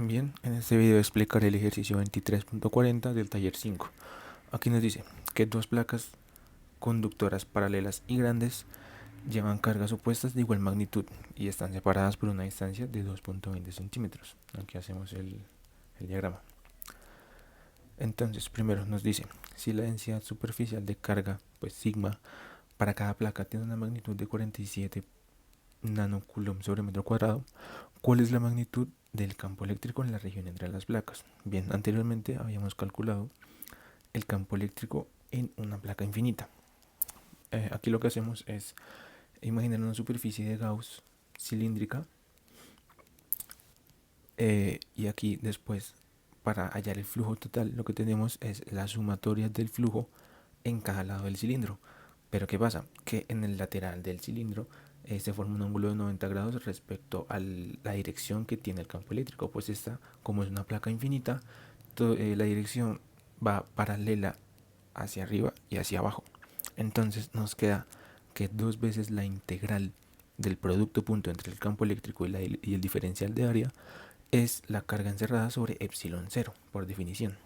Bien, en este video explicaré el ejercicio 23.40 del taller 5. Aquí nos dice que dos placas conductoras paralelas y grandes llevan cargas opuestas de igual magnitud y están separadas por una distancia de 2.20 centímetros. Aquí hacemos el diagrama. Entonces, primero nos dice, si la densidad superficial de carga, pues sigma, para cada placa tiene una magnitud de 47 nanocoulomb sobre metro cuadrado, ¿cuál es la magnitud del campo eléctrico en la región entre las placas? Bien, anteriormente habíamos calculado el campo eléctrico en una placa infinita. Aquí lo que hacemos es imaginar una superficie de Gauss cilíndrica y aquí después, para hallar el flujo total, lo que tenemos es la sumatoria del flujo en cada lado del cilindro. Pero ¿qué pasa? Que en el lateral del cilindro se forma un ángulo de 90 grados respecto a la dirección que tiene el campo eléctrico. Pues esta, como es una placa infinita, la dirección va paralela hacia arriba y hacia abajo. Entonces nos queda que dos veces la integral del producto punto entre el campo eléctrico y el diferencial de área es la carga encerrada sobre epsilon 0, por definición.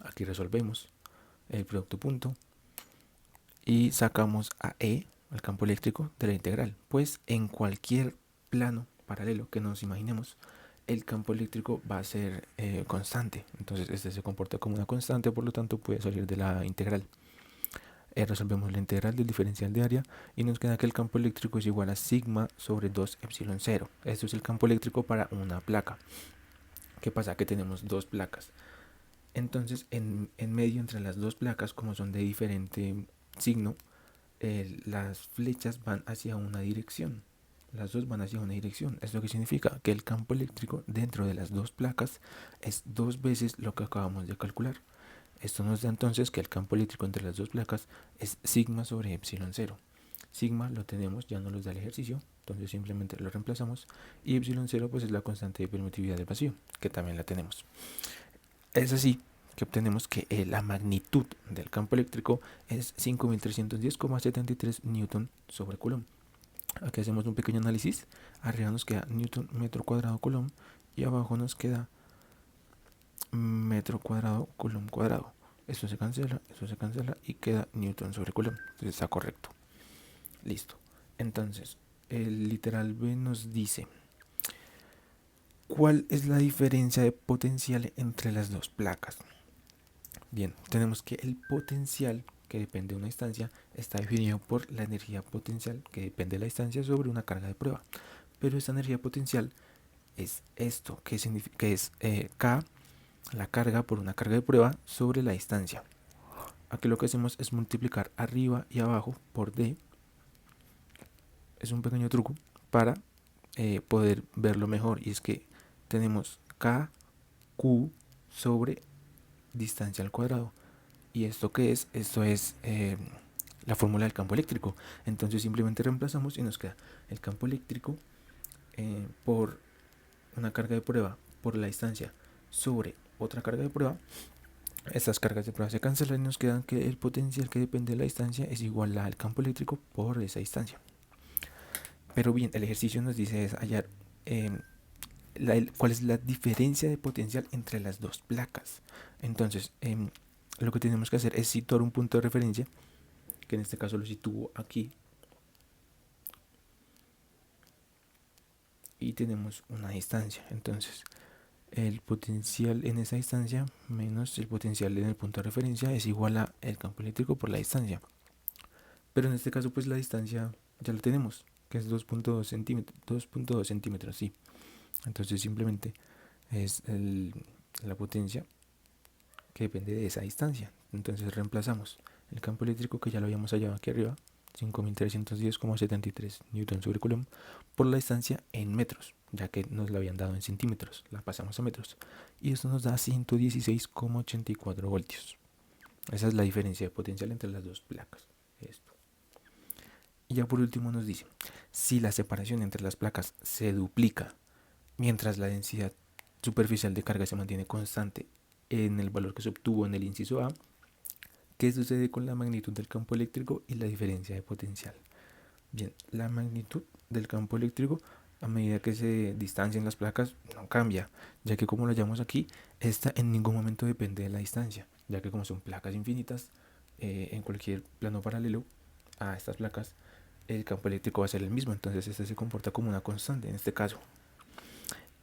Aquí resolvemos el producto punto y sacamos a E, el campo eléctrico, de la integral. Pues en cualquier plano paralelo que nos imaginemos, el campo eléctrico va a ser constante. Entonces este se comporta como una constante, por lo tanto puede salir de la integral. Resolvemos la integral del diferencial de área y nos queda que el campo eléctrico es igual a sigma sobre 2 epsilon 0. Esto es el campo eléctrico para una placa. ¿Qué pasa? Que tenemos dos placas. Entonces en medio entre las dos placas, como son de diferente signo, las flechas van hacia una dirección. Las dos van hacia una dirección. ¿Esto qué significa? Que el campo eléctrico dentro de las dos placas es dos veces lo que acabamos de calcular. Esto nos da entonces que el campo eléctrico entre las dos placas es sigma sobre epsilon 0. Sigma lo tenemos, ya no nos da el ejercicio, entonces simplemente lo reemplazamos. Y epsilon 0 pues es la constante de permitividad del vacío, que también la tenemos. Es así que obtenemos que la magnitud del campo eléctrico es 5310,73 newton sobre coulomb. Aquí hacemos un pequeño análisis. Arriba nos queda newton metro cuadrado coulomb y abajo nos queda metro cuadrado coulomb cuadrado. Esto se cancela y queda newton sobre coulomb. Entonces está correcto. Listo. Entonces, el literal B nos dice: ¿cuál es la diferencia de potencial entre las dos placas? Bien, tenemos que el potencial, que depende de una distancia, está definido por la energía potencial, que depende de la distancia, sobre una carga de prueba. Pero esta energía potencial es esto, que es K, la carga por una carga de prueba, sobre la distancia. Aquí lo que hacemos es multiplicar arriba y abajo por D. Es un pequeño truco para poder verlo mejor, y es que tenemos KQ sobre distancia al cuadrado. ¿Y esto qué es? Esto es la fórmula del campo eléctrico. Entonces simplemente reemplazamos y nos queda el campo eléctrico por una carga de prueba por la distancia sobre otra carga de prueba. Estas cargas de prueba se cancelan y nos quedan que el potencial que depende de la distancia es igual al campo eléctrico por esa distancia. Pero bien, el ejercicio nos dice es hallar cuál es la diferencia de potencial entre las dos placas. Entonces, lo que tenemos que hacer es situar un punto de referencia, que en este caso lo sitúo aquí, y tenemos una distancia. Entonces el potencial en esa distancia menos el potencial en el punto de referencia es igual a el campo eléctrico por la distancia. Pero en este caso pues la distancia ya la tenemos, que es 2.2 centímetros, 2.2 centímetros, sí. Entonces simplemente es la potencia que depende de esa distancia. Entonces reemplazamos el campo eléctrico, que ya lo habíamos hallado aquí arriba, 5310,73 newton sobre coulomb, por la distancia en metros, ya que nos la habían dado en centímetros, la pasamos a metros, y esto nos da 116,84 voltios. Esa es la diferencia de potencial entre las dos placas. Esto. Y ya por último nos dice, si la separación entre las placas se duplica mientras la densidad superficial de carga se mantiene constante en el valor que se obtuvo en el inciso A, ¿qué sucede con la magnitud del campo eléctrico y la diferencia de potencial? Bien, la magnitud del campo eléctrico a medida que se distancian las placas, no cambia, ya que como lo llamamos aquí, esta en ningún momento depende de la distancia, ya que como son placas infinitas, en cualquier plano paralelo a estas placas, el campo eléctrico va a ser el mismo, entonces este se comporta como una constante en este caso.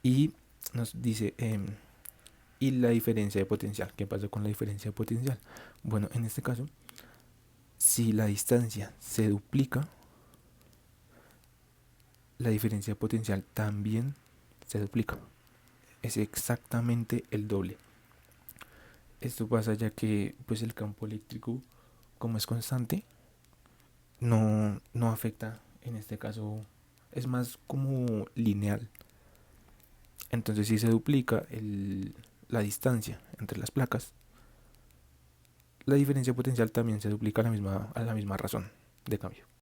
Y nos dice, y la diferencia de potencial. ¿Qué pasa con la diferencia de potencial? Bueno, en este caso, si la distancia se duplica, la diferencia de potencial también se duplica. Es exactamente el doble. Esto pasa ya que pues el campo eléctrico, como es constante, no afecta, en este caso es más como lineal. Entonces si se duplica la distancia entre las placas, la diferencia potencial también se duplica a la misma razón de cambio.